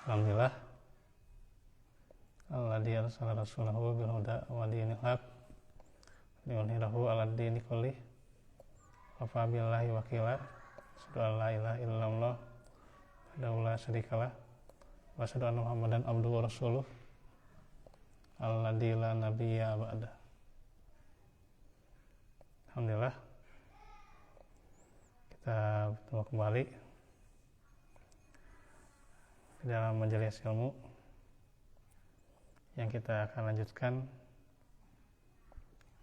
Alhamdulillah alladzi arsala rasulahu bil huda wa dinil haq liyudhhirahu 'alad dini kullih wa kafa billahi wakila. Asyhadu an la ilaha illallah wahdahu la syarikalah wa asyhadu anna Muhammadan abduhu wa rasuluh alladzi la nabiyya ba'dah. Alhamdulillah kita bertemu kembali dalam majelis ilmu yang kita akan lanjutkan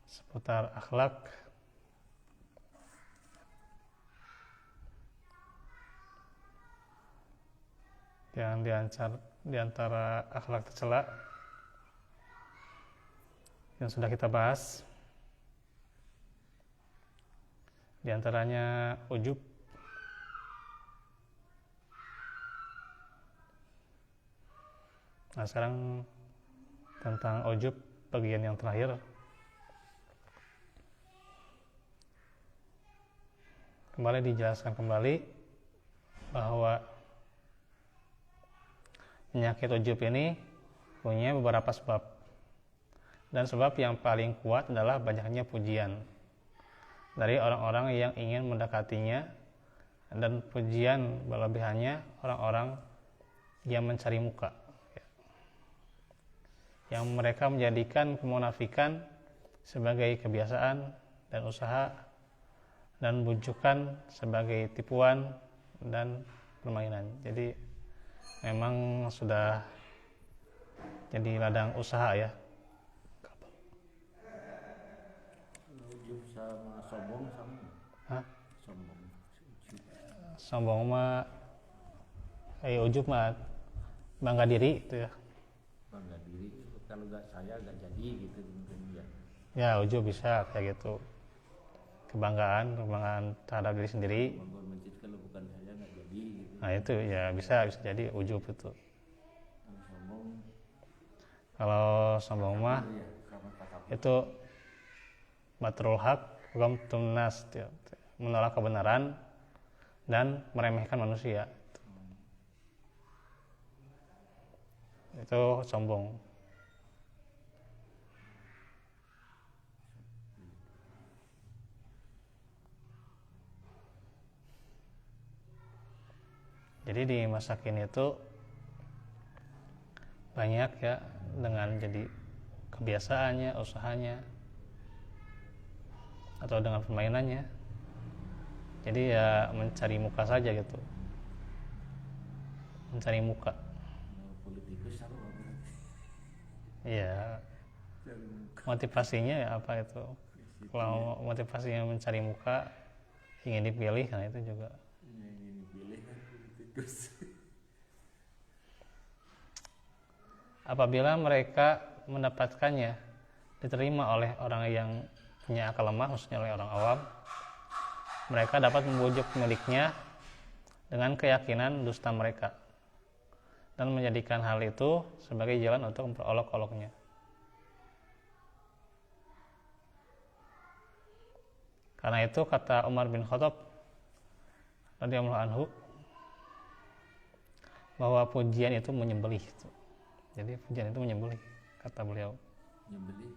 seputar akhlak yang di antara akhlak tercela yang sudah kita bahas, di antaranya ujub. Nah, sekarang tentang ujub bagian yang terakhir. Kembali dijelaskan kembali bahwa penyakit ujub ini punya beberapa sebab. Dan sebab yang paling kuat adalah banyaknya pujian dari orang-orang yang ingin mendekatinya, dan pujian berlebihannya orang-orang yang mencari muka, yang mereka menjadikan kemunafikan sebagai kebiasaan dan usaha, dan bujukan sebagai tipuan dan permainan. Jadi memang sudah jadi ladang usaha ya. Ujub sama sombong sama. Hah? Sombong. Sombong mah ujub mah bangga diri itu ya. Bangga diri, kalau gak saya gak jadi gitu mungkin ya. Ya, ujub bisa kayak gitu. Kebanggaan terhadap diri sendiri. Bangun masjid kalau bukan saya gak jadi gitu. Nah, itu ya bisa jadi ujub itu. Sombong. Kalau sombong mah Ya, sama kata itu batrul haq wa ghamtun nas, menolak kebenaran dan meremehkan manusia. Itu sombong. Jadi di masa kini itu banyak ya dengan jadi kebiasaannya, usahanya, atau dengan permainannya. Jadi ya mencari muka saja gitu. Mencari muka. politikus sama berarti. Iya. Cari muka. Motivasinya ya apa itu? Kalau motivasinya mencari muka, ingin dipilih, nah itu juga. Ini dipilih kan politikus. Apabila mereka mendapatkannya diterima oleh orang yang punya akal lemah, maksudnya oleh orang awam, mereka dapat membujuk miliknya dengan keyakinan dusta mereka dan menjadikan hal itu sebagai jalan untuk memperolok-oloknya. Karena itu kata Umar bin Khattab radhiyallahu anhu bahwa pujian itu menyembelih. Jadi pujian itu menyembelih, kata beliau. Nyembeli.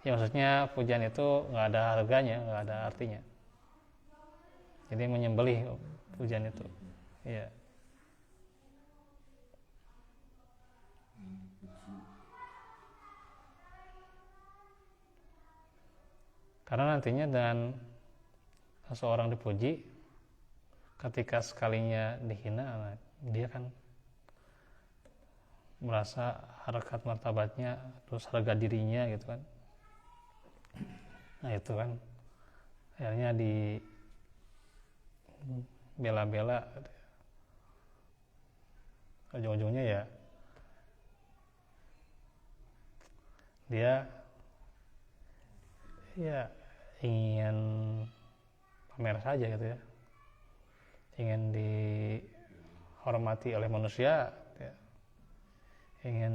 Ya maksudnya pujian itu nggak ada harganya, nggak ada artinya. Jadi menyembelih pujian itu. Iya. Karena nantinya dengan seseorang dipuji, ketika sekalinya dihina, dia kan merasa harkat martabatnya, terus harga dirinya gitu kan. Nah itu kan akhirnya di bela-bela, ujung-ujungnya ya dia ya ingin pamer saja gitu ya, ingin dihormati oleh manusia ya. Ingin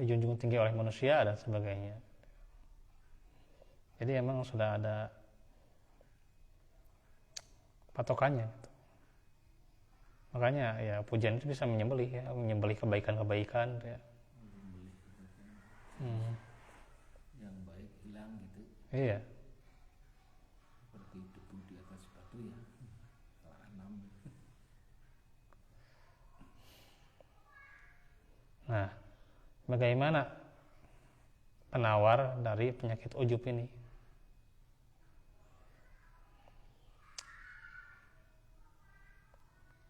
dijunjung tinggi oleh manusia dan sebagainya. Jadi emang sudah ada patokannya gitu. Makanya ya pujian itu bisa menyembelih kebaikan-kebaikan ya. Yang baik hilang gitu. Iya. Seperti debu di atas batu ya. Salah tanam. Nah, bagaimana penawar dari penyakit ujub ini?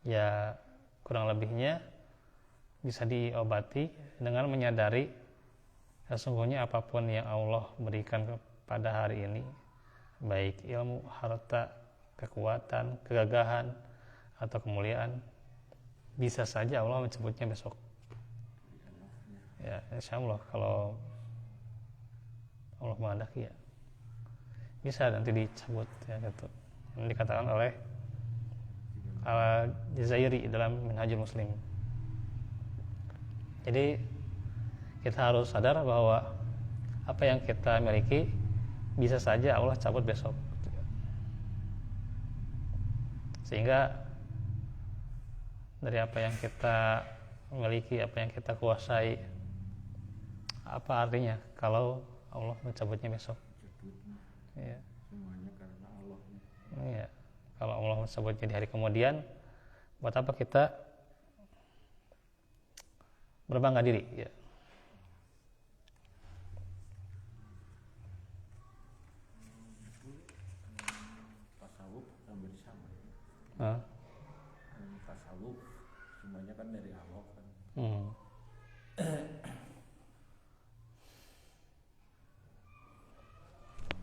Ya, kurang lebihnya bisa diobati dengan menyadari sesungguhnya apapun yang Allah berikan kepada hari ini, baik ilmu, harta, kekuatan, kegagahan, atau kemuliaan, bisa saja Allah mencabutnya besok. Ya, insya Allah kalau Allah menghendaki ya bisa nanti dicabut ya gitu. Ini dikatakan oleh Al-Jazairi dalam Minhajul Muslim. Jadi kita harus sadar bahwa apa yang kita miliki bisa saja Allah cabut besok. Sehingga dari apa yang kita miliki, apa yang kita kuasai, apa artinya kalau Allah mencabutnya besok? Iya. Semuanya karena Allah. Iya. Kalau Allah mencabutnya di hari kemudian, buat apa kita berbangga diri? Ya. Tasawuf hampir sama. Hah? Tasawuf semuanya kan dari Allah kan. Yang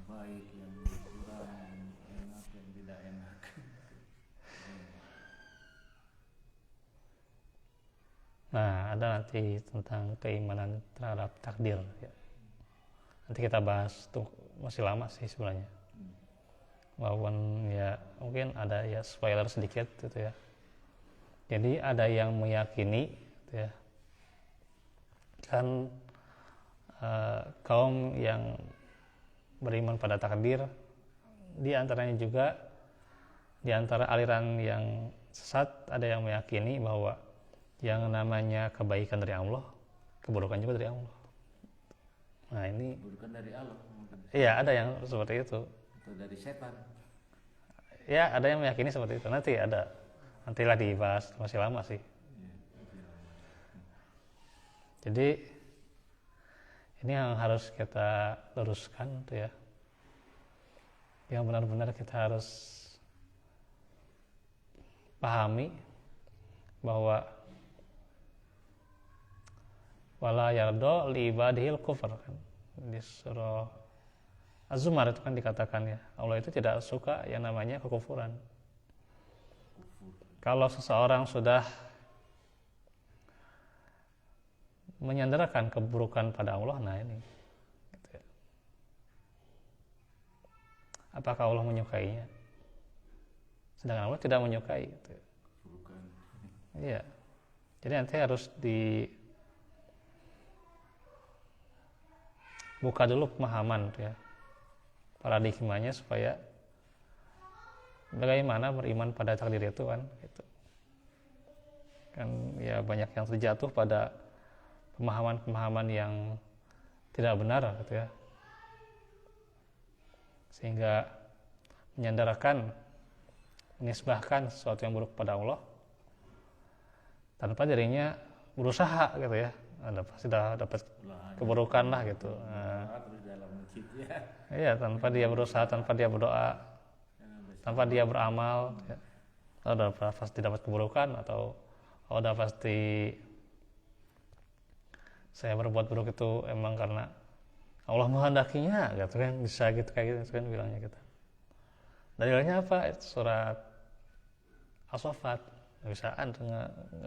baik, yang kurang, yang enak, yang tidak enak. Nah, ada nanti tentang keimanan terhadap takdir. Ya. Nanti kita bahas tuh masih lama sih sebenarnya. Walaupun ya mungkin ada ya spoiler sedikit gitu ya. Jadi ada yang meyakini gitu ya. Kan kaum yang beriman pada takdir, di antaranya juga di antara aliran yang sesat ada yang meyakini bahwa yang namanya kebaikan dari Allah, keburukan juga dari Allah. Nah ini Keburukan dari Allah mungkin. iya ada yang seperti itu. Atau dari setan. Ya ada yang meyakini seperti itu. Nantilah dibahas, masih lama sih. Jadi ini yang harus kita luruskan tuh ya. Yang benar-benar kita harus pahami bahwa wala yardo li ibadihil kufr kan. Di surah Az-Zumar itu kan dikatakan ya, Allah itu tidak suka yang namanya kekufuran. Kalau seseorang sudah menyandarkan keburukan pada Allah, nah ini gitu ya. Apakah Allah menyukainya? Sedangkan Allah tidak menyukai gitu ya. Bukan. Iya. Jadi nanti harus buka dulu pemahaman ya, paradigmanya supaya bagaimana beriman pada takdir itu kan gitu. Kan ya banyak yang terjatuh pada pemahaman-pemahaman yang tidak benar gitu ya, sehingga menyandarkan, menisbahkan sesuatu yang buruk pada Allah tanpa dirinya berusaha gitu ya. Pasti dapat keburukan lah gitu. Terus dalam masjid ya. Iya, tanpa dia berusaha, tanpa dia berdoa, tanpa dia beramal, ya. Udah pasti dapat keburukan atau udah pasti saya berbuat buruk itu emang karena Allah menghendakinya, gitu kan, bisa gitu kayak gitu kan bilangnya kita. Dalilnya apa? Itu surat As-Saffat. Bisaan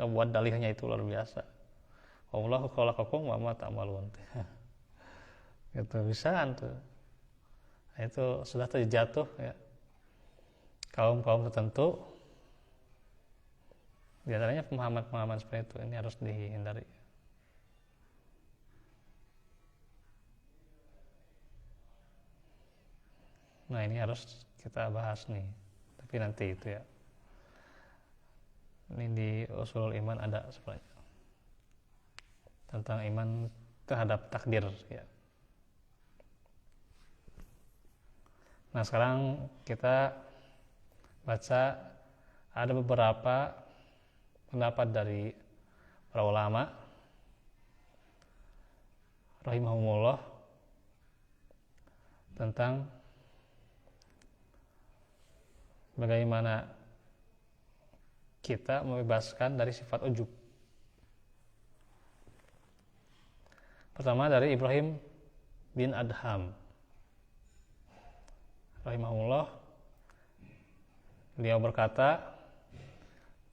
ngebuat dalilnya itu luar biasa. Wallahu khalaqakum wa ma ta'malun. Gitu bisaan tuh. Nah, itu sudah terjatuh ya. Kaum-kaum tertentu di antaranya pemahaman-pemahaman seperti itu ini harus dihindari. Nah, ini harus kita bahas nih. Tapi nanti itu ya. Ini di usul iman ada sebenarnya tentang iman terhadap takdir ya. Nah sekarang kita baca ada beberapa pendapat dari para ulama rahimahumullah tentang bagaimana kita membebaskan dari sifat ujub. Pertama dari Ibrahim bin Adham rahimahullah, beliau berkata,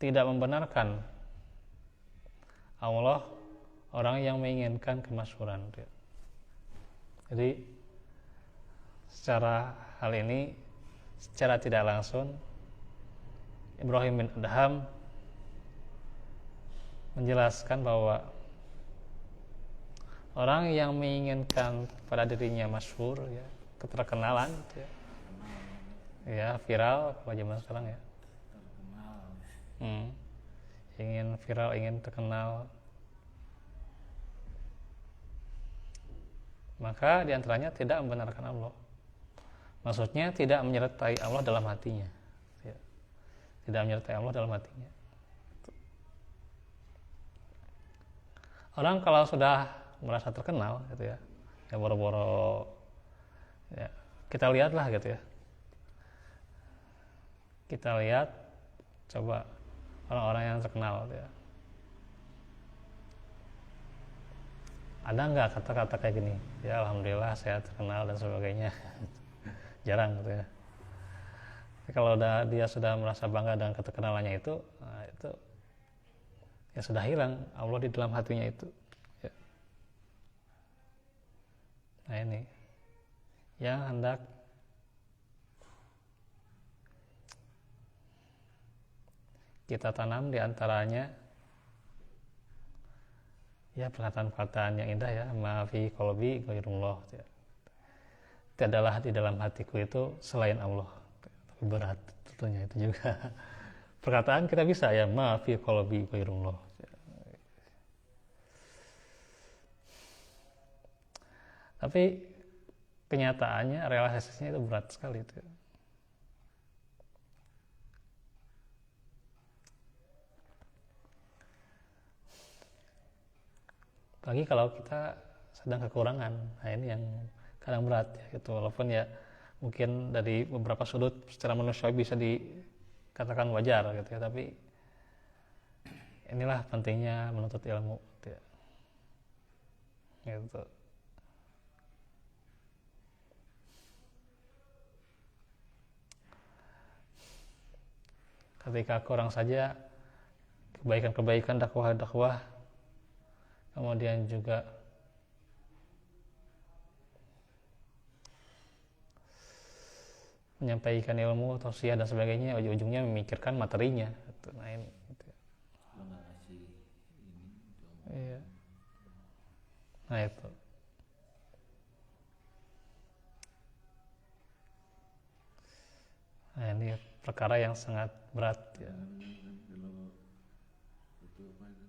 tidak membenarkan Allah orang yang menginginkan kemasyhuran. Jadi secara hal ini secara tidak langsung Ibrahim bin Adham menjelaskan bahwa orang yang menginginkan pada dirinya masyhur ya, keterkenalan ya, viral pada zaman sekarang ya, ingin viral, ingin terkenal, maka diantaranya tidak membenarkan Allah. Maksudnya tidak menyertai Allah dalam hatinya ya. Tidak menyertai Allah dalam hatinya. Orang kalau sudah merasa terkenal gitu ya, ya boro-boro ya, kita lihatlah gitu ya, kita lihat coba orang-orang yang terkenal gitu ya, ada nggak kata-kata kayak gini ya, alhamdulillah saya terkenal dan sebagainya. Jarang gitu ya. Kalau dia sudah merasa bangga dengan keterkenalannya itu, nah itu ya sudah hilang Allah di dalam hatinya itu ya. Nah ini yang hendak kita tanam diantaranya ya perkataan-perkataan yang indah ya, ma fi qalbi ghairullah ya. Tiadalah di dalam hatiku itu selain Allah. Tapi berat tentunya itu juga. Perkataan kita bisa ya, ma fi qalbi ghairullah. Tapi kenyataannya realisasinya itu berat sekali itu. Apalagi kalau kita sedang kekurangan. Nah ini yang kadang berat ya gitu, walaupun ya mungkin dari beberapa sudut secara manusiawi bisa dikatakan wajar gitu ya, tapi inilah pentingnya menuntut ilmu gitu ya. Gitu. Ketika kurang saja kebaikan-kebaikan, dakwah-dakwah, kemudian juga menyampaikan ilmu, tausiah dan sebagainya, ujung-ujungnya memikirkan materinya. Nah ini. Gitu. Iya. Nah itu. Nah ini perkara yang sangat berat ya.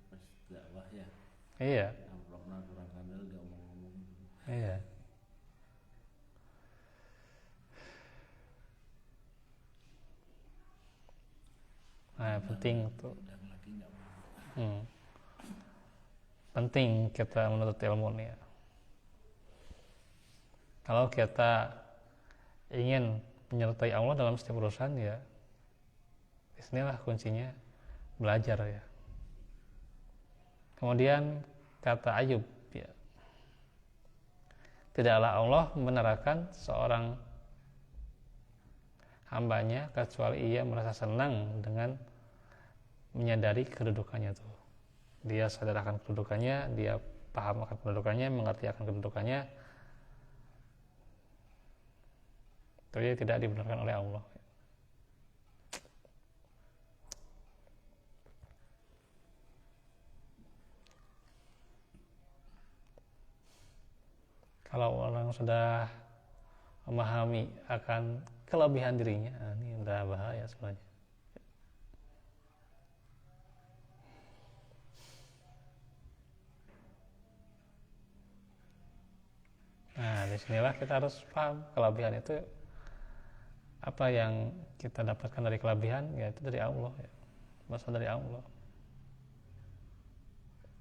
Pas dakwah ya. Iya. Kurang kandel dia ngomong-ngomong. Iya. Nah, penting tuh. Penting kita menuntut ilmu nih ya. Kalau kita ingin menyertai Allah dalam setiap urusan ya, disinilah kuncinya belajar ya. Kemudian kata Ayub ya, tidaklah Allah membenarkan seorang hambanya kecuali ia merasa senang dengan menyadari kedudukannya tuh. Dia sadar akan kedudukannya, dia paham akan kedudukannya, mengerti akan kedudukannya. Tapi tidak dibenarkan oleh Allah. Kalau orang sudah memahami akan kelebihan dirinya, ini udah bahaya sebenarnya. Disinilah kita harus paham kelebihan itu apa yang kita dapatkan dari kelebihan, ya itu dari Allah ya. Berasal dari Allah.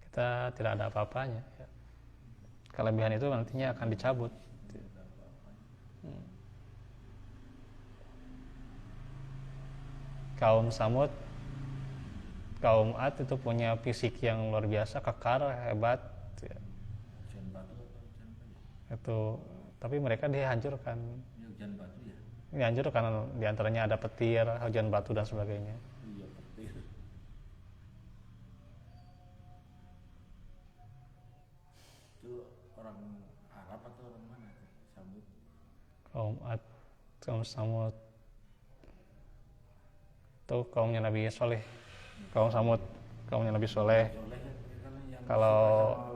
Kita tidak ada apa-apanya ya. Kelebihan itu nantinya akan dicabut. Kaum Samud, kaum Ad itu punya fisik yang luar biasa, kekar, hebat ya. Itu, tapi mereka dihancurkan. Hujan batu ya. Dihancurkan, diantaranya ada petir, hujan batu dan sebagainya. Iya, petir. Itu orang Arab atau orang mana? Samud. Kaum Ad, kaum Samud itu kaumnya Nabi Soleh. Kaum Samud kaumnya Nabi Soleh. Kalau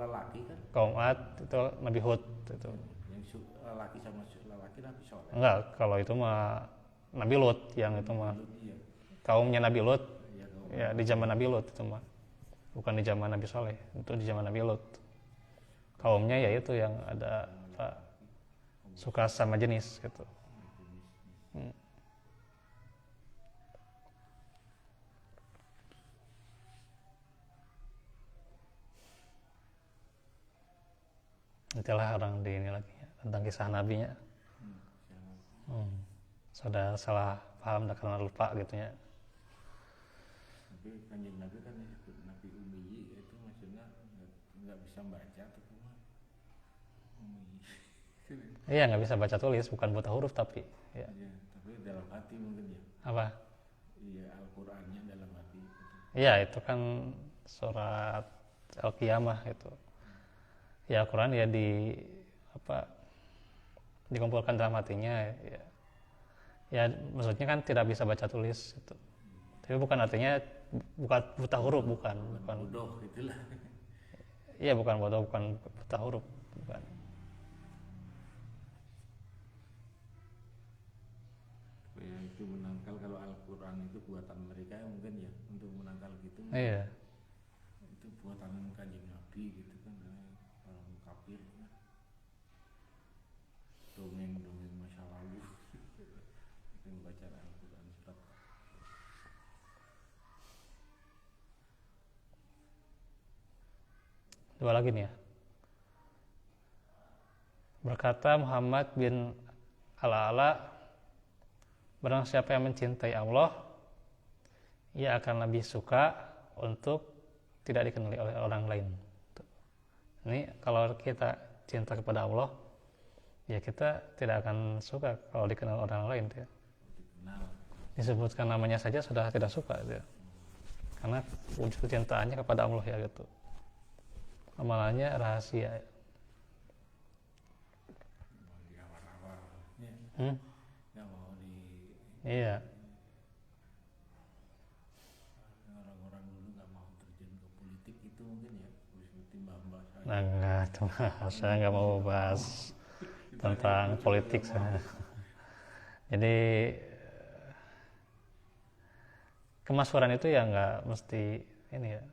lelaki kan? kaum Ad itu Nabi Hud itu. Yang lelaki sama lelaki Nabi Soleh. Enggak, kalau itu mah Nabi Lut yang itu mah. Iya. Kaumnya Nabi Lut. Iya, Ya di zaman Nabi Lut itu mah. Bukan di zaman Nabi Soleh, itu di zaman Nabi Lut. Kaumnya ya itu yang ada apa, suka sama jenis gitu. Itulah orang di ini lagi ya, tentang kisah nabinya. Sudah salah paham dan karena lupa gitu ya. Tapi kanjeng Nabi kan disebut Nabi Ummi, itu maksudnya nggak bisa baca atau gimana? Ummi. Iya, nggak bisa baca tulis, bukan buta huruf tapi ya. Iya, tapi dalam hati mungkin ya. Apa? Iya, Al-Qur'annya dalam hati. Iya, itu kan surat Al-Qiyamah itu. Ya Al-Quran ya dikumpulkan dalam hatinya ya. Ya maksudnya kan tidak bisa baca tulis itu. Tapi bukan artinya bukan buta huruf, bukan bodoh itulah. Iya, bukan bodoh, bukan buta huruf, bukan. Ya, itu menangkal kalau Al-Quran itu buatan mereka mungkin ya, untuk menangkal gitu. Iya. Itu buatan kanjeng Nabi gitu kan, orang kafir kan. Dongeng-dongeng masa lalu. Itu membaca Al-Quran surat. Dua lagi nih ya. Berkata Muhammad bin Al-Ala, barang siapa yang mencintai Allah, ia akan lebih suka untuk tidak dikenali oleh orang lain. Ini kalau kita cinta kepada Allah, ya kita tidak akan suka kalau dikenal orang lain ya. Disebutkan namanya saja sudah tidak suka ya. Karena wujud kecintaannya kepada Allah ya gitu. Amalannya rahasia. Di awal-awal nggak mau di. Iya. Orang-orang dulu nggak mau terjun ke politik itu mungkin ya, seperti mbak-mbak saya. Nah, enggak, saya nggak mau bahas tentang politik saya. Jadi kemasyhuran itu ya nggak mesti ini ya.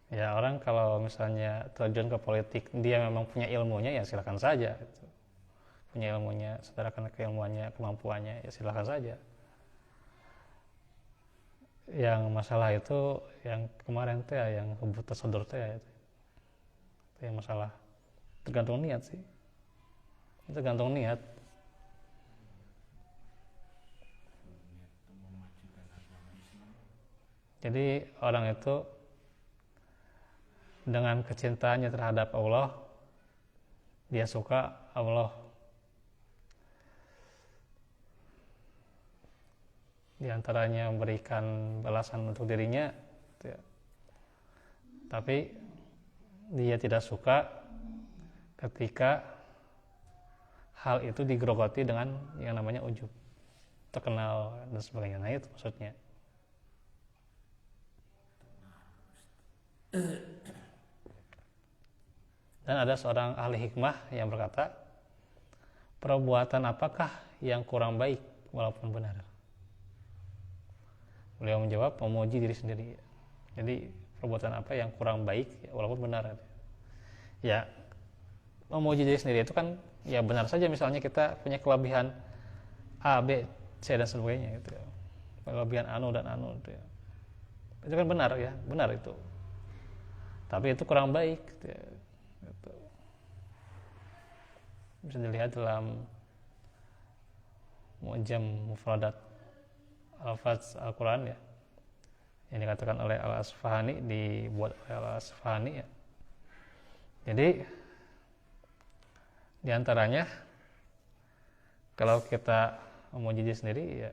Ya orang kalau misalnya terjun ke politik, dia memang punya ilmunya ya silakan saja. Gitu. Punya ilmunya, saudarakan keilmuannya, kemampuannya ya silakan saja. Yang masalah itu yang kemarin teh yang hubut tasadur teh itu yang masalah tergantung niat sih. Tergantung niat. Jadi orang itu dengan kecintaannya terhadap Allah, dia suka Allah. Di antaranya memberikan balasan untuk dirinya, ya. Tapi dia tidak suka ketika hal itu digerogoti dengan yang namanya ujub, terkenal dan sebagainya. Nah itu maksudnya. Dan ada seorang ahli hikmah yang berkata, perbuatan apakah yang kurang baik walaupun benar? Beliau menjawab, memuji diri sendiri. Jadi perbuatan apa yang kurang baik ya, walaupun benar ya. Memuji diri sendiri itu kan ya benar saja, misalnya kita punya kelebihan A, B, C dan sebagainya gitu ya. Kelebihan anu dan anu gitu ya. Itu kan benar ya, benar itu. Tapi itu kurang baik gitu ya. Gitu. Bisa dilihat dalam Mu'jam Mufradat Al-Faz Al-Quran ya, yang dikatakan oleh Al-Asfahani, dibuat oleh Al-Asfahani ya. Jadi diantaranya kalau kita memuji diri sendiri ya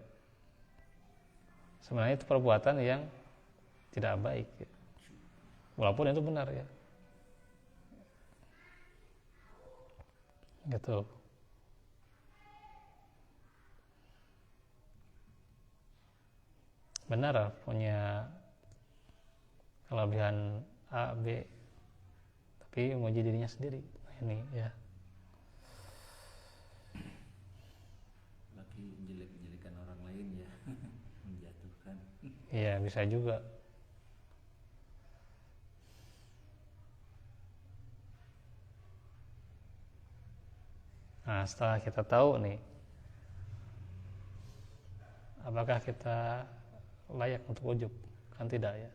sebenarnya itu perbuatan yang tidak baik ya. Walaupun itu benar ya gitu. Benar punya kelebihan A, B, tapi memuji dirinya sendiri. Nah, ini ya. Lagi menjelek-jelekan orang lain ya, menjatuhkan. Iya, bisa juga. Nah, setelah kita tahu nih, apakah kita layak untuk ujub? Kan tidak ya.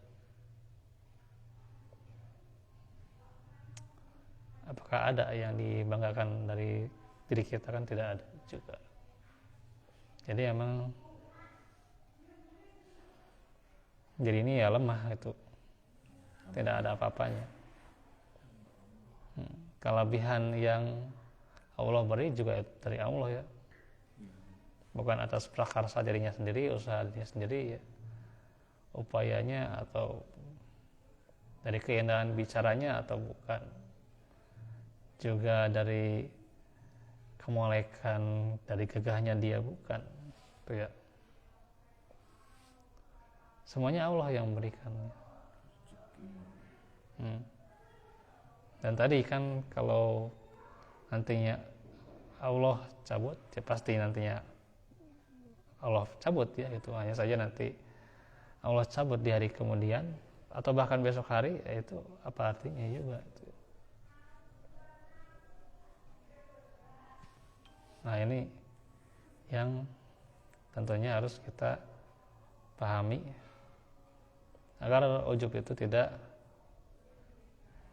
Apakah ada yang dibanggakan dari diri kita? Kan tidak ada juga. Jadi emang diri ini ya lemah itu, tidak ada apa-apanya. Kelebihan yang Allah beri juga dari Allah ya, bukan atas prakarsa dirinya sendiri, usaha dirinya sendiri ya, upayanya atau dari keindahan bicaranya, atau bukan juga dari kemolekan, dari gagahnya dia, bukan itu ya. Semuanya Allah yang memberikan. Dan tadi kan kalau nantinya Allah cabut, ya pasti nantinya Allah cabut ya, itu hanya saja nanti Allah cabut di hari kemudian atau bahkan besok hari, ya itu apa artinya juga. Nah, ini yang tentunya harus kita pahami agar ujub itu tidak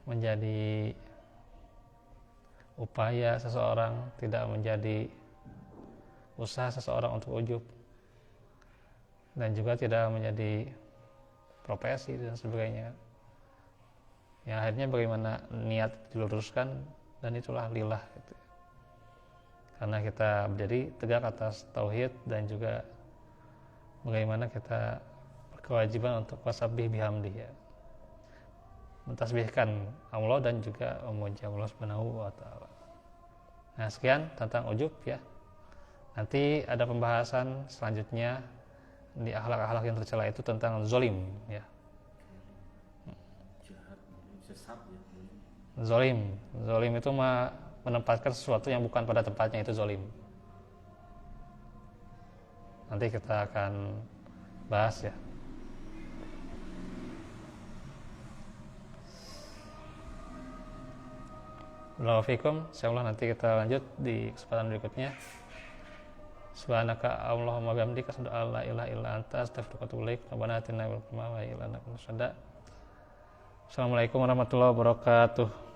menjadi upaya seseorang, tidak menjadi usaha seseorang untuk ujub, dan juga tidak menjadi profesi dan sebagainya. Yang akhirnya bagaimana niat diluruskan, dan itulah lillah gitu. Karena kita berdiri tegak atas tauhid, dan juga bagaimana kita berkewajiban untuk wasabbih bihamdih ya, mentasbihkan Allah dan juga memuji Allah Subhanahu wa taala. Nah, sekian tentang ujub ya. Nanti ada pembahasan selanjutnya di akhlak-akhlak yang tercela itu tentang zolim ya. Jahat, sesat ya. Zolim itu menempatkan sesuatu yang bukan pada tempatnya, itu zolim. Nanti kita akan bahas ya. Assalamualaikum, insyaallah nanti kita lanjut di kesempatan berikutnya. Subhanaka Allahumma bihamdika asyhadu an la ilaha illa anta astaghfiruka wa atubu ilaik. Rabbana atina fid dunya hasanah wa qina adzabannar. Assalamualaikum warahmatullahi wabarakatuh.